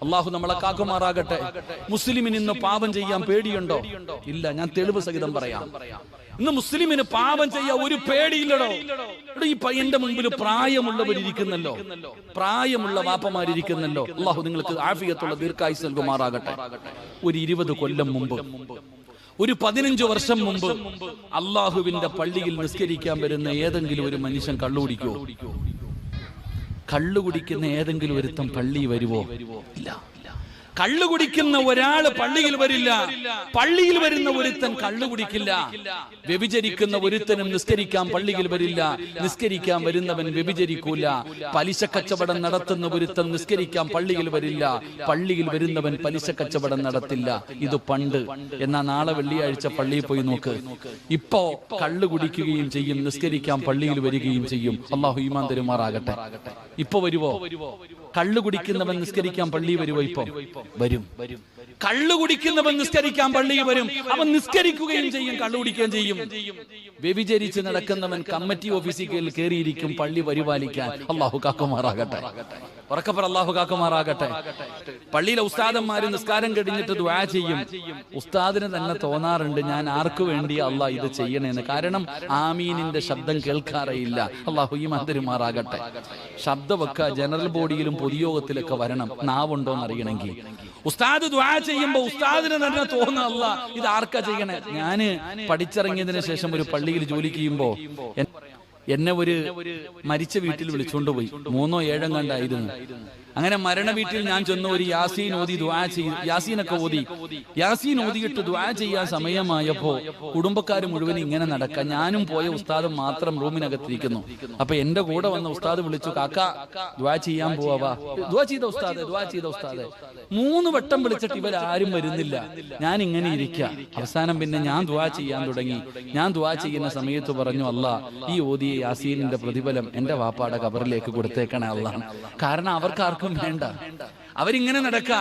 അള്ളാഹു നമ്മളെ കാക്കുമാറാകട്ടെ. മുസ്ലിമിന് ഇന്ന് പാപം ചെയ്യാൻ പേടിയുണ്ടോ? ഇല്ല. ഞാൻ തെളിവ് സഹിതം പറയാം. ഇന്ന് മുസ്ലിമിന് പാപം ചെയ്യാൻ ഒരു പേടിയില്ലടോ. ഈ പയ്യന്റെ മുമ്പിൽ പ്രായമുള്ളവരിയ്ക്കുന്നല്ലോ, പ്രായമുള്ള വാപ്പമാരിയ്ക്കുന്നല്ലോ. അള്ളാഹു നിങ്ങൾക്ക് ആഫിയത്തുള്ള ദീർഘായുസ് നൽകുമാറാകട്ടെ. ഒരു 20 കൊല്ലം മുമ്പ്, ഒരു 15 വർഷം മുമ്പ് അള്ളാഹുവിന്റെ പള്ളിയിൽ നിസ്കരിക്കാൻ വരുന്ന ഏതെങ്കിലും ഒരു മനുഷ്യൻ കള്ളുകുടിക്കുവോ? കള്ളുകുടിക്കുന്ന ഏതെങ്കിലും ഒരുത്തൻ പള്ളി വരുവോ? ഇല്ല. കള്ളു കുടിക്കുന്ന ഒരാള് പള്ളിയിൽ വരില്ല. പള്ളിയിൽ വരുന്ന ഒരുത്തൻ കള്ളു കുടിക്കില്ല. വ്യഭിചരിക്കുന്ന ഒരുത്തനും നിസ്കരിക്കാൻ പള്ളിയിൽ വരില്ല. നിസ്കരിക്കാൻ വരുന്നവൻ വ്യഭിചരിക്കൂല. പലിശ കച്ചവടം നടത്തുന്ന ഒരുത്തൻ നിസ്കരിക്കാൻ പള്ളിയിൽ വരില്ല. പള്ളിയിൽ വരുന്നവൻ പലിശ കച്ചവടം നടത്തില്ല. ഇത് പണ്ട്. എന്നാ നാളെ വെള്ളിയാഴ്ച പള്ളിയിൽ പോയി നോക്ക്. ഇപ്പോ കള്ളു കുടിക്കുകയും ചെയ്യും, നിസ്കരിക്കാൻ പള്ളിയിൽ വരികയും ചെയ്യും. അള്ളാഹു ഈമാൻ തരുമാറാകട്ടെ. ഇപ്പൊ വരുവോ? കള്ളു കുടിക്കുന്നവൻ നിസ്കരിക്കാൻ പള്ളിയിൽ വരുവോ? ഇപ്പൊ വരും. കള്ളു കുടിക്കുന്നവൻ നിസ്കരിക്കാൻ പള്ളിയിൽ വരും. അവൻ നിസ്കരിക്കുകയും ചെയ്യും, കള്ളു കുടിക്കുകയും ചെയ്യും. വ്യഭിചരിച്ച് നടക്കുന്നവൻ കമ്മിറ്റി ഓഫീസിൽ കയറിയിരിക്കും പള്ളി പരിപാലിക്കാൻ. അള്ളാഹു കാക്കുമാറാകട്ടെ. ഉറക്കപ്പറ അള്ളാഹു കാക്കുമാറാകട്ടെ. പള്ളിയിലെ ഉസ്താദന്മാര് നിസ്കാരം കഴിഞ്ഞിട്ട് ദുആ ചെയ്യും. ഉസ്താദിന് തന്നെ തോന്നാറുണ്ട്, ഞാൻ ആർക്കു വേണ്ടി അള്ളാഹ് ഇത് ചെയ്യണേന്ന്. കാരണം ആമീനിന്റെ ശബ്ദം കേൾക്കാറേയില്ല. അള്ളാഹു ഈമാൻ തരുമാറാകട്ടെ. ശബ്ദമൊക്കെ ജനറൽ ബോഡിയിലും പൊതുയോഗത്തിലൊക്കെ വരണം, നാവുണ്ടോന്ന് അറിയണമെങ്കിൽ. ഉസ്താദ് ദുആ ചെയ്യുമ്പോ ഉസ്താദിന് തന്നെ തോന്നുക, അള്ളാഹ് ഇത് ആർക്കാ ചെയ്യണേ. ഞാന് പഠിച്ചിറങ്ങിയതിനു ശേഷം ഒരു പള്ളിയിൽ ജോലി ചെയ്യുമ്പോ എന്നെ ഒരു മരിച്ച വീട്ടിൽ വിളിച്ചുകൊണ്ട് പോയി. 3 or 7 കണ്ടായിരുന്നു. അങ്ങനെ മരണ വീട്ടിൽ ഞാൻ ചെന്ന് ഒരു യാസീൻ ഓതി ദുആ ചെയ്തു. യാസീനൊക്കെ ഓതി. യാസീൻ ഓതിയിട്ട് ദുആ ചെയ്യാൻ സമയമായപ്പോ കുടുംബക്കാർ മുഴുവൻ ഇങ്ങനെ നടക്കാം. ഞാനും പോയ ഉസ്താദും മാത്രം റൂമിനകത്തിരിക്കുന്നു. അപ്പൊ എന്റെ കൂടെ വന്ന ഉസ്താദ് വിളിച്ചു, കാക്ക ദുആ ചെയ്യാൻ പോവാ. ദുആ ചെയ്ത ഉസ്താദ്, ദുആ ചെയ്ത ഉസ്താദ്. 3 വട്ടം വിളിച്ചിട്ട് ഇവരാരും വരുന്നില്ല. ഞാൻ ഇങ്ങനെ ഇരിക്കുക. അവസാനം പിന്നെ ഞാൻ ദുആ ചെയ്യാൻ തുടങ്ങി. ഞാൻ ദുആ ചെയ്യുന്ന സമയത്ത് പറഞ്ഞു, അല്ലാ ഈ ഓതിയ യാസീനിന്റെ പ്രതിഫലം എന്റെ വാപ്പാടെ ഖബറിലേക്ക് കൊടുത്തേക്കണേ അല്ലാഹ്. കാരണം അവർക്കാർക്കും വേണ്ട. അവരിങ്ങനെ നടക്കുക.